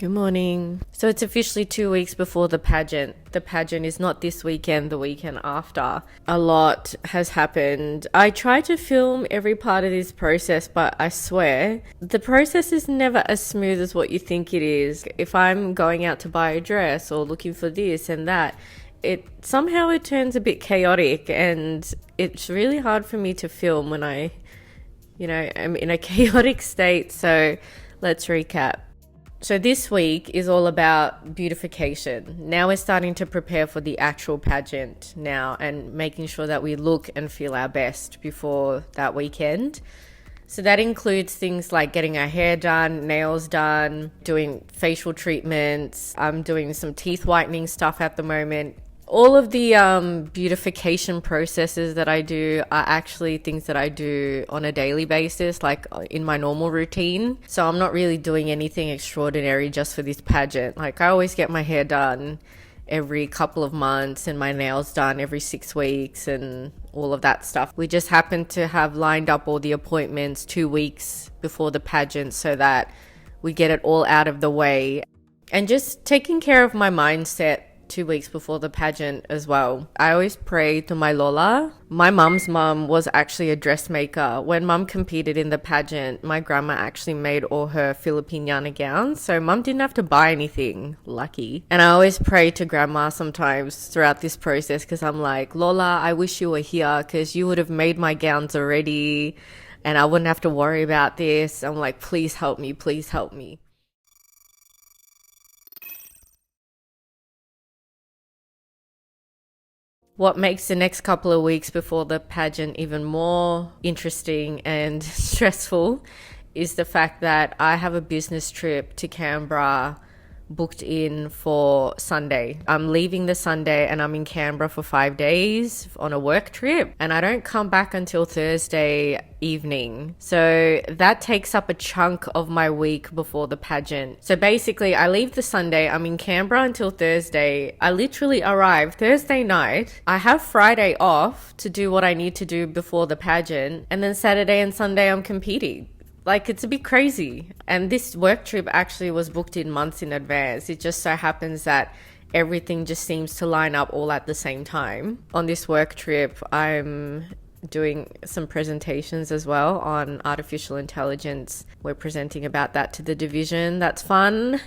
Good morning. So it's officially 2 weeks before the pageant. The pageant is not this weekend, the weekend after. A lot has happened. I try to film every part of this process, but I swear the process is never as smooth as what you think it is. If I'm going out to buy a dress or looking for this and that, it turns a bit chaotic, and it's really hard for me to film when I'm in a chaotic state. So let's recap. So this week is all about beautification. Now we're starting to prepare for the actual pageant now and making sure that we look and feel our best before that weekend. So that includes things like getting our hair done, nails done, doing facial treatments. I'm doing some teeth whitening stuff at the moment. All of the beautification processes that I do are actually things that I do on a daily basis, like in my normal routine. So I'm not really doing anything extraordinary just for this pageant. Like I always get my hair done every couple of months and my nails done every 6 weeks and all of that stuff. We just happen to have lined up all the appointments 2 weeks before the pageant so that we get it all out of the way. And just taking care of my mindset 2 weeks before the pageant as well. I always pray to my Lola. My mum's mum was actually a dressmaker. When mum competed in the pageant, my grandma actually made all her Philippine gowns, so mum didn't have to buy anything. Lucky. And I always pray to grandma sometimes throughout this process because I'm like, Lola, I wish you were here because you would have made my gowns already and I wouldn't have to worry about this. I'm like, please help me, please help me. What makes the next couple of weeks before the pageant even more interesting and stressful is the fact that I have a business trip to Canberra booked in for Sunday. I'm leaving the Sunday and I'm in Canberra for 5 days on a work trip, and I don't come back until Thursday evening. So that takes up a chunk of my week before the pageant. So basically I leave the Sunday, I'm in Canberra until Thursday. I literally arrive Thursday night. I have Friday off to do what I need to do before the pageant, and then Saturday and Sunday I'm competing. Like, it's a bit crazy. And this work trip actually was booked in months in advance. It just so happens that everything just seems to line up all at the same time. On this work trip, I'm doing some presentations as well on artificial intelligence. We're presenting about that to the division. That's fun.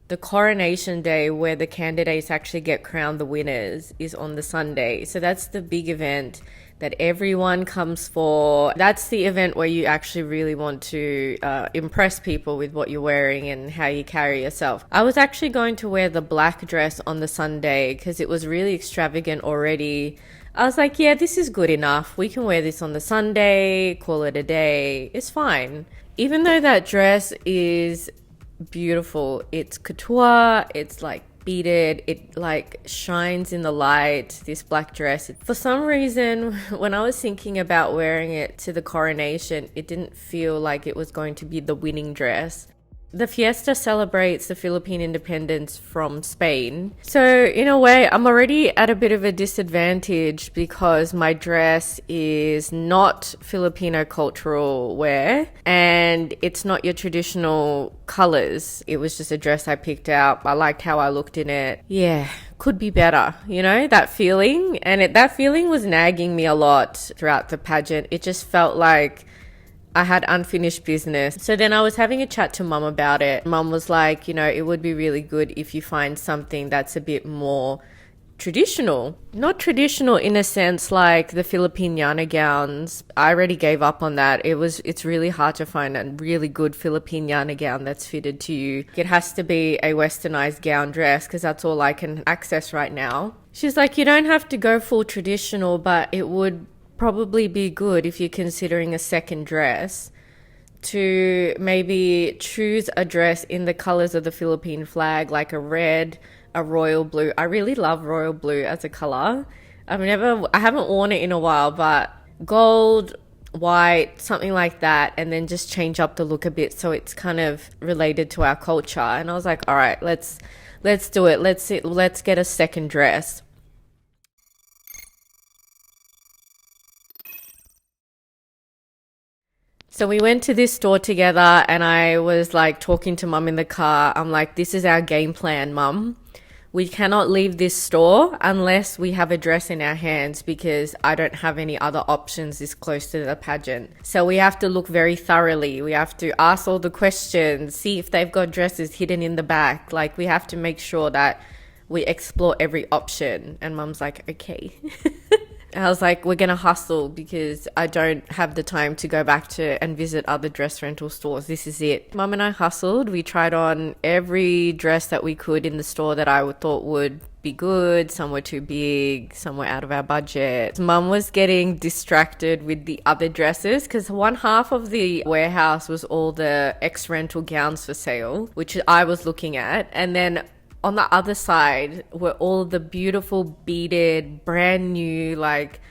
The coronation day, where the candidates actually get crowned the winners, is on the Sunday. So that's the big event that everyone comes for. That's the event where you actually really want to impress people with what you're wearing and how you carry yourself. I was actually going to wear the black dress on the Sunday because it was really extravagant already. I was like, yeah, this is good enough. We can wear this on the Sunday, call it a day. It's fine. Even though that dress is beautiful, it's couture, it's like beaded, it like shines in the light, this black dress. For some reason, when I was thinking about wearing it to the coronation, it didn't feel like it was going to be the winning dress. The Fiesta celebrates the Philippine independence from Spain. So in a way, I'm already at a bit of a disadvantage because my dress is not Filipino cultural wear and it's not your traditional colors. It was just a dress I picked out. I liked how I looked in it. Yeah, could be better, you know, that feeling. And that feeling was nagging me a lot throughout the pageant. It just felt like I had unfinished business. So then I was having a chat to mum about it. Mum was like, you know, it would be really good if you find something that's a bit more traditional. Not traditional in a sense like the Filipiniana gowns. I already gave up on that. It's really hard to find a really good Filipiniana gown that's fitted to you. It has to be a westernized gown dress because that's all I can access right now. She's like, you don't have to go full traditional, but it would probably be good if you're considering a second dress to maybe choose a dress in the colors of the Philippine flag, like a red, a royal blue. I really love royal blue as a color. I haven't worn it in a while, but gold, white, something like that, and then just change up the look a bit so it's kind of related to our culture. And I was like, all right, let's do it. Let's get a second dress. So we went to this store together and I was like talking to mum in the car. I'm like, this is our game plan, mum. We cannot leave this store unless we have a dress in our hands because I don't have any other options this close to the pageant. So we have to look very thoroughly. We have to ask all the questions, see if they've got dresses hidden in the back. Like we have to make sure that we explore every option. And mum's like, okay. I was like, we're going to hustle because I don't have the time to go back to and visit other dress rental stores. This is it. Mum and I hustled. We tried on every dress that we could in the store that I thought would be good. Some were too big, some were out of our budget. Mum was getting distracted with the other dresses because one half of the warehouse was all the ex-rental gowns for sale, which I was looking at. And then on the other side were all the beautiful beaded, brand new, like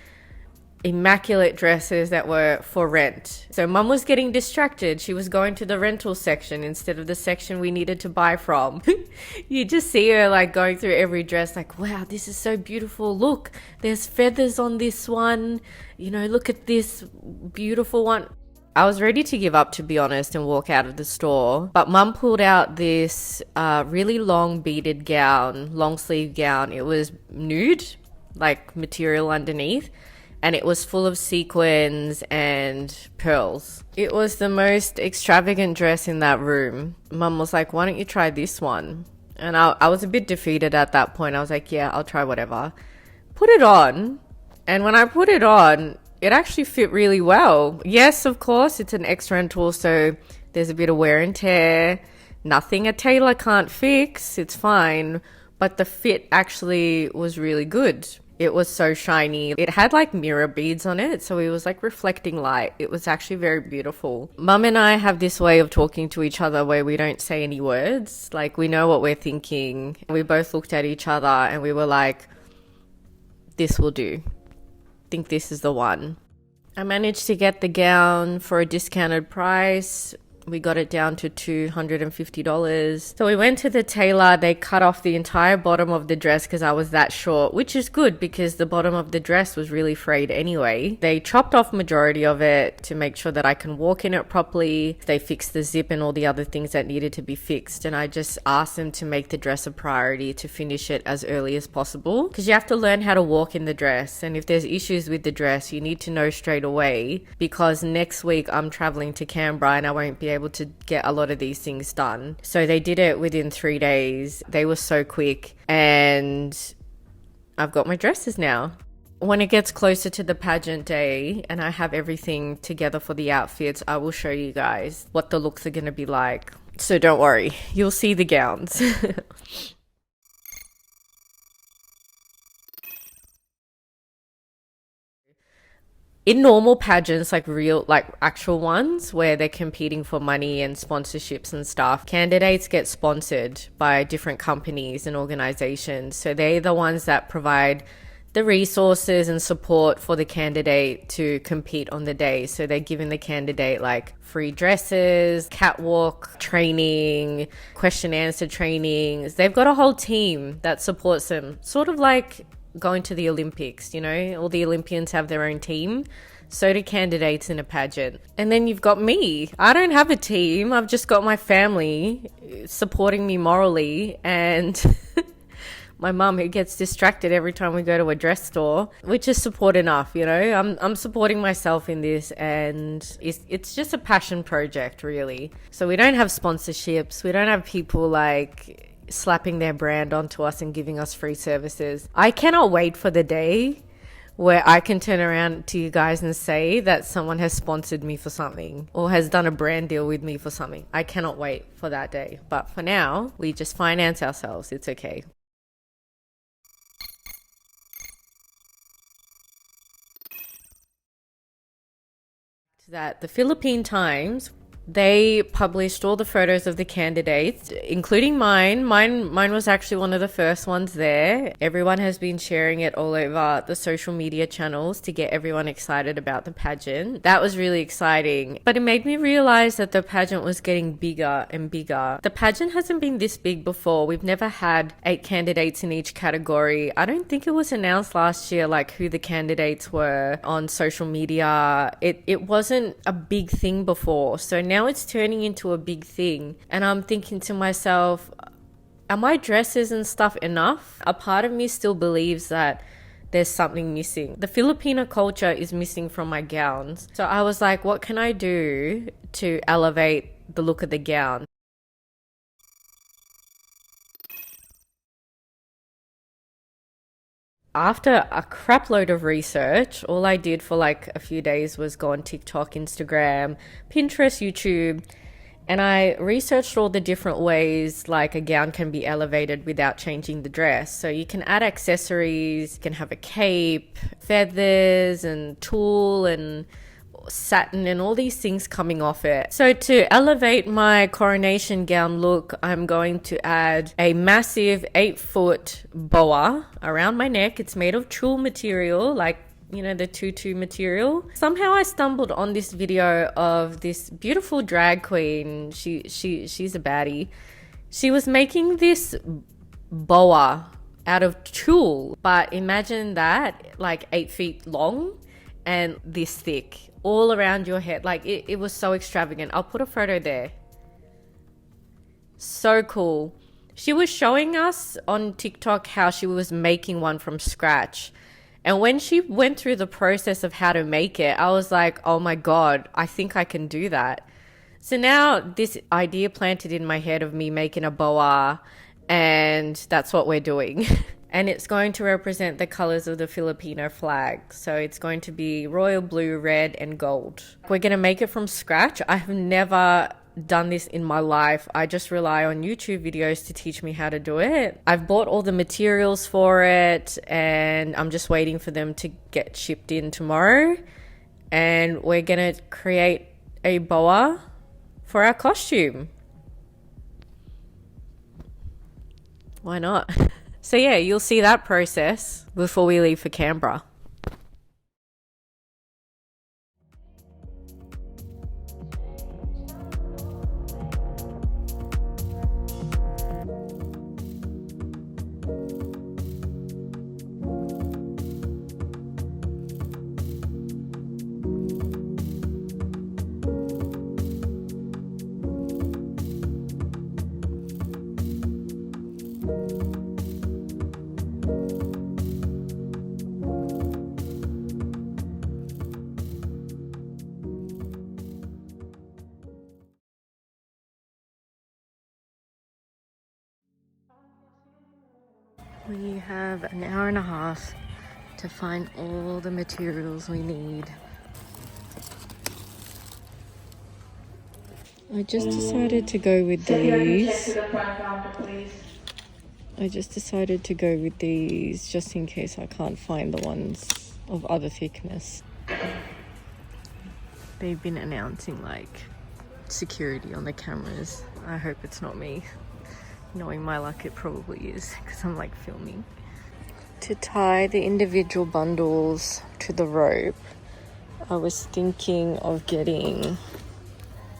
immaculate dresses that were for rent. So mum was getting distracted. She was going to the rental section instead of the section we needed to buy from. You just see her like going through every dress like, wow, this is so beautiful. Look, there's feathers on this one. You know, look at this beautiful one. I was ready to give up, to be honest, and walk out of the store. But mum pulled out this really long beaded gown, long sleeve gown. It was nude, like material underneath. And it was full of sequins and pearls. It was the most extravagant dress in that room. Mum was like, why don't you try this one? And I was a bit defeated at that point. I was like, yeah, I'll try whatever. Put it on. And when I put it on, it actually fit really well. Yes, of course, it's an ex-rental, so there's a bit of wear and tear. Nothing a tailor can't fix. It's fine. But the fit actually was really good. It was so shiny. It had like mirror beads on it, so it was like reflecting light. It was actually very beautiful. Mum and I have this way of talking to each other where we don't say any words. Like we know what we're thinking. We both looked at each other and we were like, this will do. Think this is the one. I managed to get the gown for a discounted price. We got it down to $250. So we went to the tailor. They cut off the entire bottom of the dress because I was that short, which is good because the bottom of the dress was really frayed anyway. They chopped off majority of it to make sure that I can walk in it properly. They fixed the zip and all the other things that needed to be fixed. And I just asked them to make the dress a priority to finish it as early as possible because you have to learn how to walk in the dress. And if there's issues with the dress, you need to know straight away because next week I'm traveling to Canberra and I won't be able to get a lot of these things done. So they did it within 3 days. They were so quick and I've got my dresses now. When it gets closer to the pageant day and I have everything together for the outfits, I will show you guys what the looks are going to be like. So don't worry, you'll see the gowns. In normal pageants, like real, like actual ones where they're competing for money and sponsorships and stuff, candidates get sponsored by different companies and organizations. So they're the ones that provide the resources and support for the candidate to compete on the day. So they're giving the candidate like free dresses, catwalk training, question answer trainings. They've got a whole team that supports them, sort of like going to the Olympics, you know, all the Olympians have their own team. So do candidates in a pageant. And then you've got me. I don't have a team. I've just got my family supporting me morally and my mum who gets distracted every time we go to a dress store, which is support enough, you know. I'm supporting myself in this, and it's just a passion project, really. So we don't have sponsorships. We don't have people like slapping their brand onto us and giving us free services. I cannot wait for the day where I can turn around to you guys and say that someone has sponsored me for something or has done a brand deal with me for something. I cannot wait for that day. But for now, we just finance ourselves. It's okay. That the Philippine Times, they published all the photos of the candidates, including mine. Mine was actually one of the first ones there. Everyone has been sharing it all over the social media channels to get everyone excited about the pageant. That was really exciting. But it made me realize that the pageant was getting bigger and bigger. The pageant hasn't been this big before. We've never had 8 candidates in each category. I don't think it was announced last year, like who the candidates were on social media. It wasn't a big thing before. So now it's turning into a big thing, and I'm thinking to myself, are my dresses and stuff enough? A part of me still believes that there's something missing. The Filipino culture is missing from my gowns. So I was like, what can I do to elevate the look of the gown? After a crap load of research, all I did for like a few days was go on TikTok, Instagram, Pinterest, YouTube, and I researched all the different ways like a gown can be elevated without changing the dress. So you can add accessories, you can have a cape, feathers and tulle and satin and all these things coming off it. So to elevate my coronation gown look, I'm going to add a massive 8-foot boa around my neck. It's made of tulle material, like, you know, the tutu material. Somehow I stumbled on this video of this beautiful drag queen. She's a baddie. She was making this boa out of tulle, but imagine that, like 8 feet long and this thick, all around your head. Like it was so extravagant. I'll put a photo there. So cool. She was showing us on TikTok how she was making one from scratch. And when she went through the process of how to make it, I was like, oh my God, I think I can do that. So now this idea planted in my head of me making a boa, and that's what we're doing. And it's going to represent the colors of the Filipino flag. So it's going to be royal blue, red, and gold. We're going to make it from scratch. I have never done this in my life. I just rely on YouTube videos to teach me how to do it. I've bought all the materials for it, and I'm just waiting for them to get shipped in tomorrow. And we're going to create a boa for our costume. Why not? So yeah, you'll see that process before we leave for Canberra. We have an hour and a half to find all the materials we need. I just decided to go with these. Just in case I can't find the ones of other thickness. They've been announcing like security on the cameras. I hope it's not me. Knowing my luck, it probably is, because I'm like filming. To tie the individual bundles to the rope, I was thinking of getting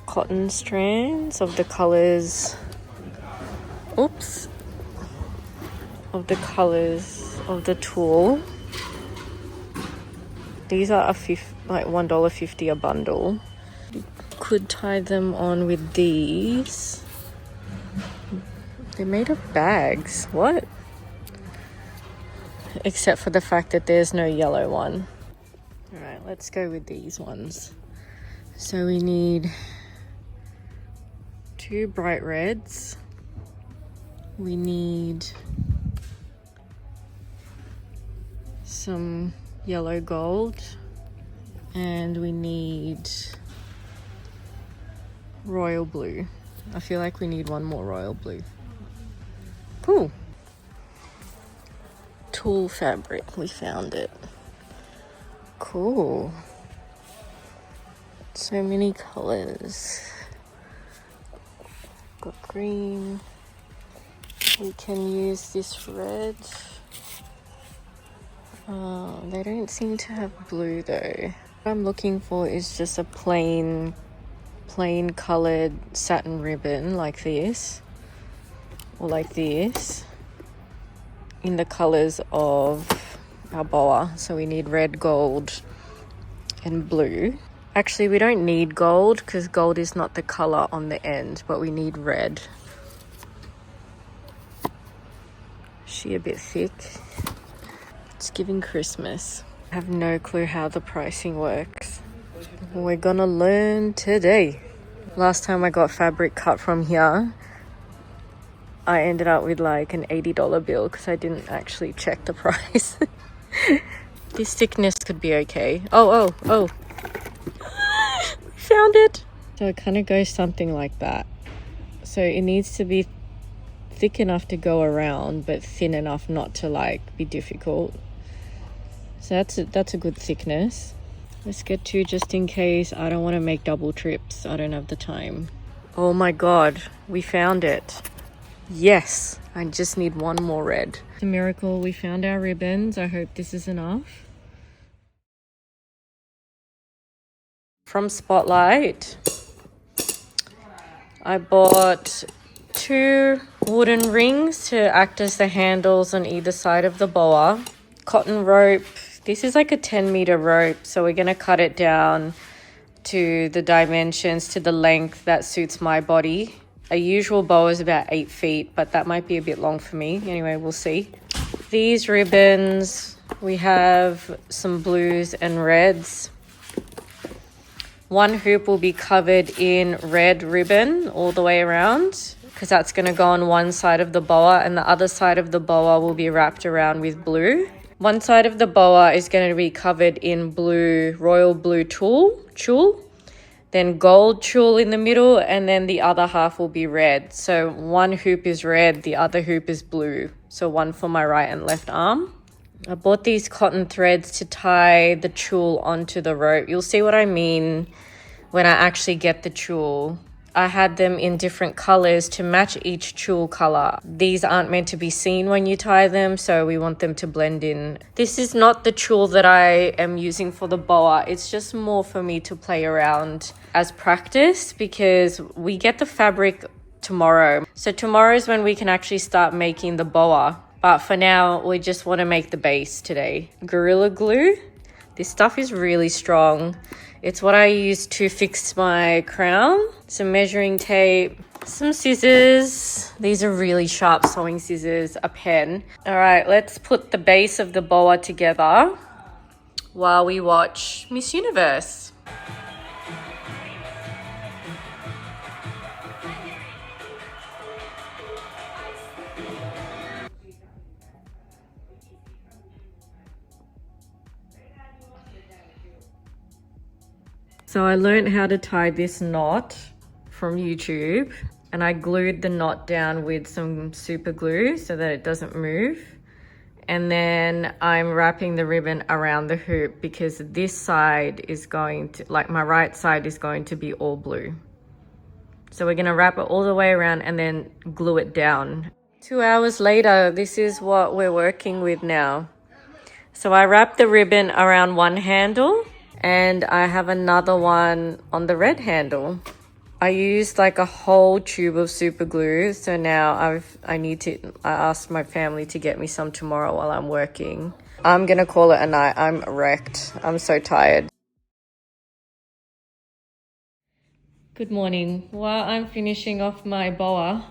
cotton strands of the colors, of the colors of the tulle. These are like $1.50 a bundle. You could tie them on with these. They're made of bags. What? Except for the fact that there's no yellow one. All right, let's go with these ones. So we need 2 bright reds. We need some yellow gold, and we need royal blue. I feel like we need one more royal blue. Cool. Tulle fabric, we found it. Cool. So many colors. Got green. We can use this red. They don't seem to have blue though. What I'm looking for is just a plain colored satin ribbon like this, or like this, in the colors of our boa. So we need red, gold, and blue. Actually, we don't need gold because gold is not the color on the end, but we need red. She a bit thick. It's giving Christmas. I have no clue how the pricing works. We're gonna learn today. Last time I got fabric cut from here, I ended up with like an $80 bill because I didn't actually check the price. This thickness could be okay. Oh. Found it. So it kind of goes something like that. So it needs to be thick enough to go around, but thin enough not to like be difficult. So that's a good thickness. Let's get 2 just in case. I don't want to make double trips. I don't have the time. Oh my god, we found it. Yes, I just need one more red. It's a miracle. We found our ribbons. I hope this is enough. From Spotlight, I bought 2 wooden rings to act as the handles on either side of the boa. Cotton rope. This is like a 10-meter rope, so we're going to cut it down to the dimensions, to the length that suits my body. A usual boa is about 8 feet, but that might be a bit long for me. Anyway, we'll see. These ribbons, we have some blues and reds. One hoop will be covered in red ribbon all the way around, because that's going to go on one side of the boa, and the other side of the boa will be wrapped around with blue. One side of the boa is going to be covered in blue, royal blue tulle, then gold tulle in the middle, and then the other half will be red. So one hoop is red, the other hoop is blue. So one for my right and left arm. I bought these cotton threads to tie the tulle onto the rope. You'll see what I mean when I actually get the tulle. I had them in different colors to match each tulle color. These aren't meant to be seen when you tie them, so we want them to blend in. This is not the tulle that I am using for the boa. It's just more for me to play around as practice, because we get the fabric tomorrow. So tomorrow is when we can actually start making the boa. But for now, we just want to make the base today. Gorilla Glue. This stuff is really strong. It's what I use to fix my crown. Some measuring tape, some scissors. These are really sharp sewing scissors, a pen. All right, let's put the base of the boa together while we watch Miss Universe. So I learned how to tie this knot from YouTube, and I glued the knot down with some super glue so that it doesn't move. And then I'm wrapping the ribbon around the hoop because this side is going to, like my right side is going to be all blue. So we're gonna wrap it all the way around and then glue it down. 2 hours later, this is what we're working with now. So I wrapped the ribbon around one handle and I have another one on the red handle. I used like a whole tube of super glue, so now I asked my family to get me some tomorrow while I'm working. I'm gonna call it a night. I'm wrecked. I'm so tired. Good morning. While I'm finishing off my boa,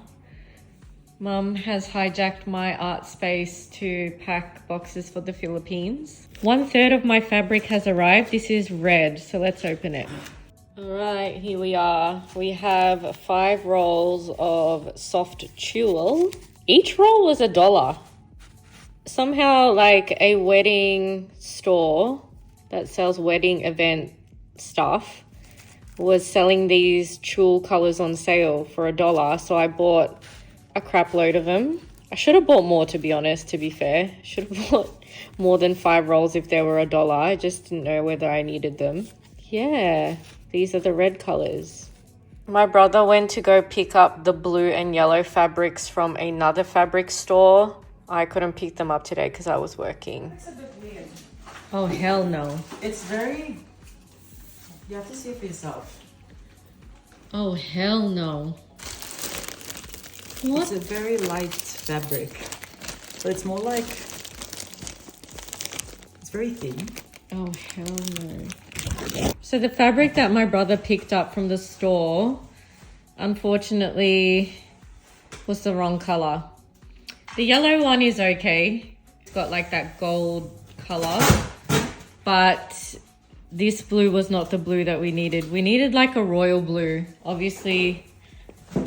Mum has hijacked my art space to pack boxes for the Philippines. 1/3 of my fabric has arrived. This is red, so let's open it. All right, here we are. We have 5 rolls of soft tulle. Each roll was $1. Somehow, like a wedding store that sells wedding event stuff was selling these tulle colors on sale for $1. So I bought a crap load of them. I should have bought more, to be honest, to be fair. Should have bought more than 5 rolls if they were $1. I just didn't know whether I needed them. Yeah, these are the red colors. My brother went to go pick up the blue and yellow fabrics from another fabric store. I couldn't pick them up today because I was working. It's a bit weird. Oh, hell no. It's very... You have to see it for yourself. Oh, hell no. What? It's a very light fabric. So it's more like... It's very thin. Oh, hell no. So the fabric that my brother picked up from the store, unfortunately, was the wrong color. The yellow one is okay. It's got like that gold color, but this blue was not the blue that we needed. We needed like a royal blue, obviously,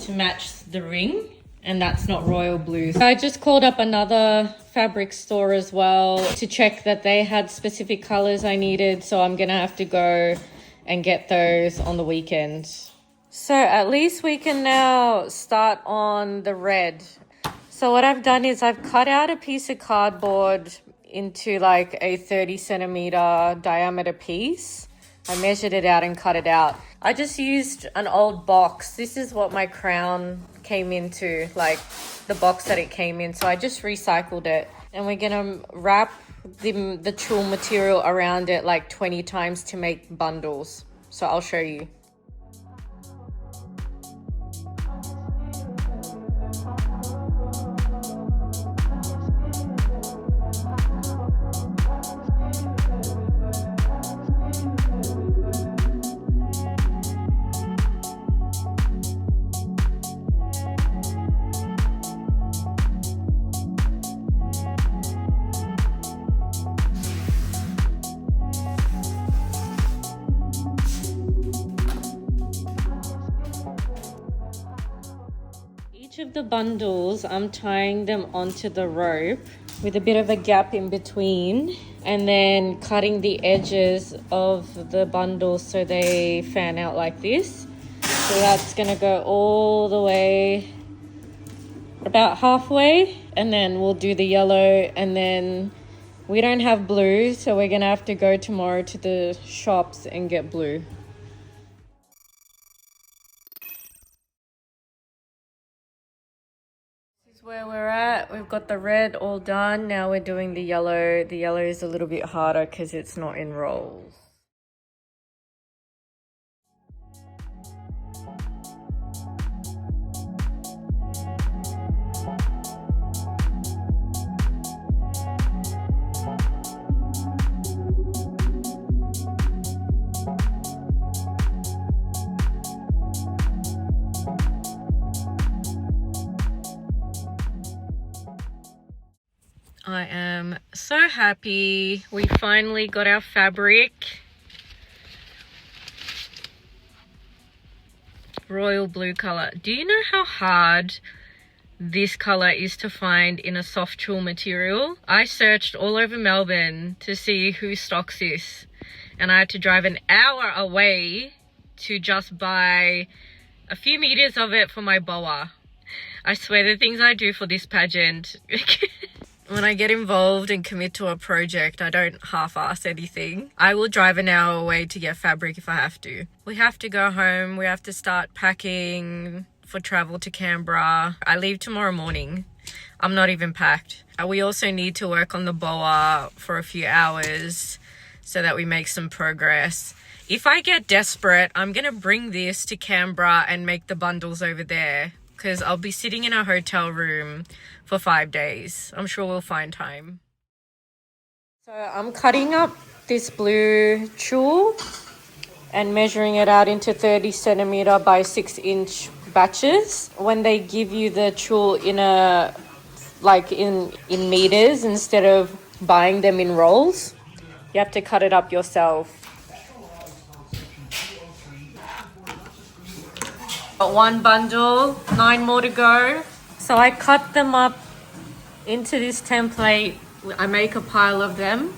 to match the ring, and that's not royal blue. So I just called up another fabric store as well to check that they had specific colors I needed, so I'm gonna have to go and get those on the weekend. So at least we can now start on the red. So what I've done is I've cut out a piece of cardboard into like a 30 centimeter diameter piece. I measured it out and cut it out. I just used an old box. This is what my crown came into, like the box that it came in. So I just recycled it, and we're gonna wrap the tulle material around it like 20 times to make bundles. So I'll show you. Each of the bundles, I'm tying them onto the rope with a bit of a gap in between, and then cutting the edges of the bundles so they fan out like this. So that's gonna go all the way about halfway, and then we'll do the yellow, and then we don't have blue, so we're gonna have to go tomorrow to the shops and get blue. Where we're at, we've got the red all done. Now we're doing the yellow. The yellow is a little bit harder because it's not in rolls. I am so happy we finally got our fabric. Royal blue color. Do you know how hard this color is to find in a soft tulle material? I searched all over Melbourne to see who stocks this, and I had to drive an hour away to just buy a few meters of it for my boa. I swear the things I do for this pageant. When I get involved and commit to a project, I don't half-ass anything. I will drive an hour away to get fabric if I have to. We have to go home. We have to start packing for travel to Canberra. I leave tomorrow morning. I'm not even packed. We also need to work on the boa for a few hours so that we make some progress. If I get desperate, I'm gonna bring this to Canberra and make the bundles over there, because I'll be sitting in a hotel room for 5 days. I'm sure we'll find time. So I'm cutting up this blue tulle and measuring it out into 30 centimeter by 6-inch batches. When they give you the tulle in a in meters instead of buying them in rolls, you have to cut it up yourself. Got one bundle, 9 more to go. So I cut them up into this template. I make a pile of them.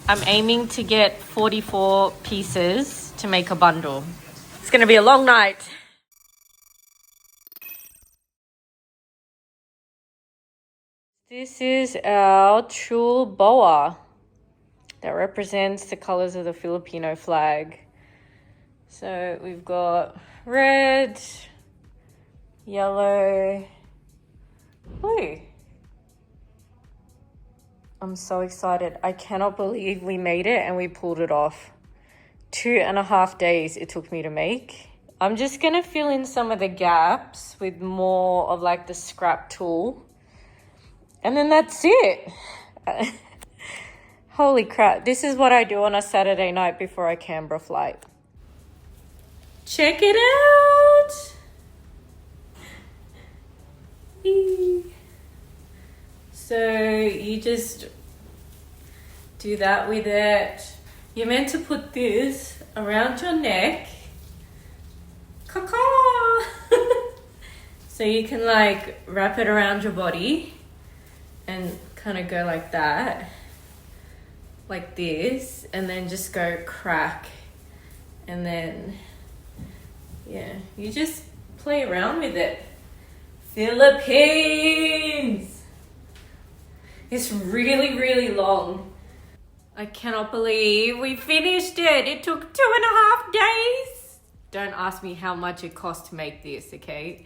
I'm aiming to get 44 pieces to make a bundle. It's gonna be a long night. This is our Tulle Boa that represents the colors of the Filipino flag. So we've got red, yellow, blue. I'm so excited. I cannot believe we made it and we pulled it off. 2.5 days it took me to make. I'm just gonna fill in some of the gaps with more of like the scrap tulle. And then that's it. Holy crap. This is what I do on a Saturday night before a Canberra flight. Check it out. So you just do that with it. You're meant to put this around your neck. Caw-caw. So you can like wrap it around your body and kind of go like that, like this, and then just go crack. And then, yeah, you just play around with it. Philippines! It's really, really long. I cannot believe we finished it. It took 2.5 days. Don't ask me how much it cost to make this, okay?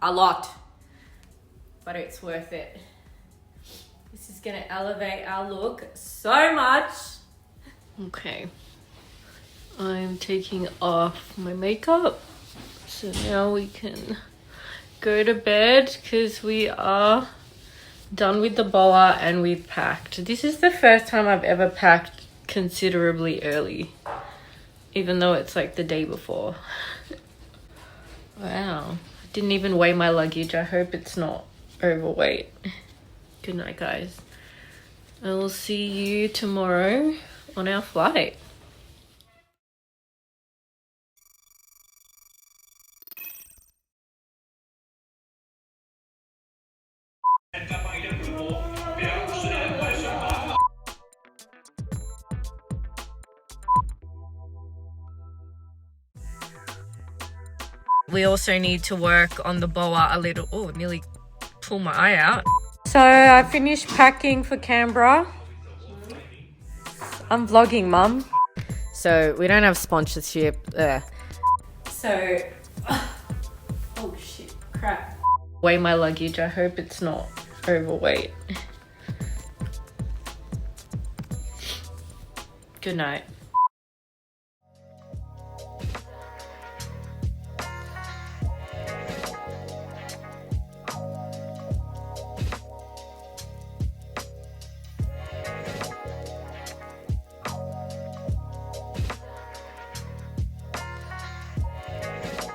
A lot. But it's worth it. This is gonna elevate our look so much. Okay. I'm taking off my makeup. So now we can go to bed because we are done with the boa and we've packed. This is the first time I've ever packed considerably early, even though it's like the day before. Wow. I didn't even weigh my luggage. I hope it's not overweight. Good night, guys. I will see you tomorrow on our flight. We also need to work on the boa a little. Oh, nearly pulled my eye out. So I finished packing for Canberra. I'm vlogging, Mum. So we don't have sponsorship. So, oh shit, crap. Weigh my luggage. I hope it's not overweight. Good night.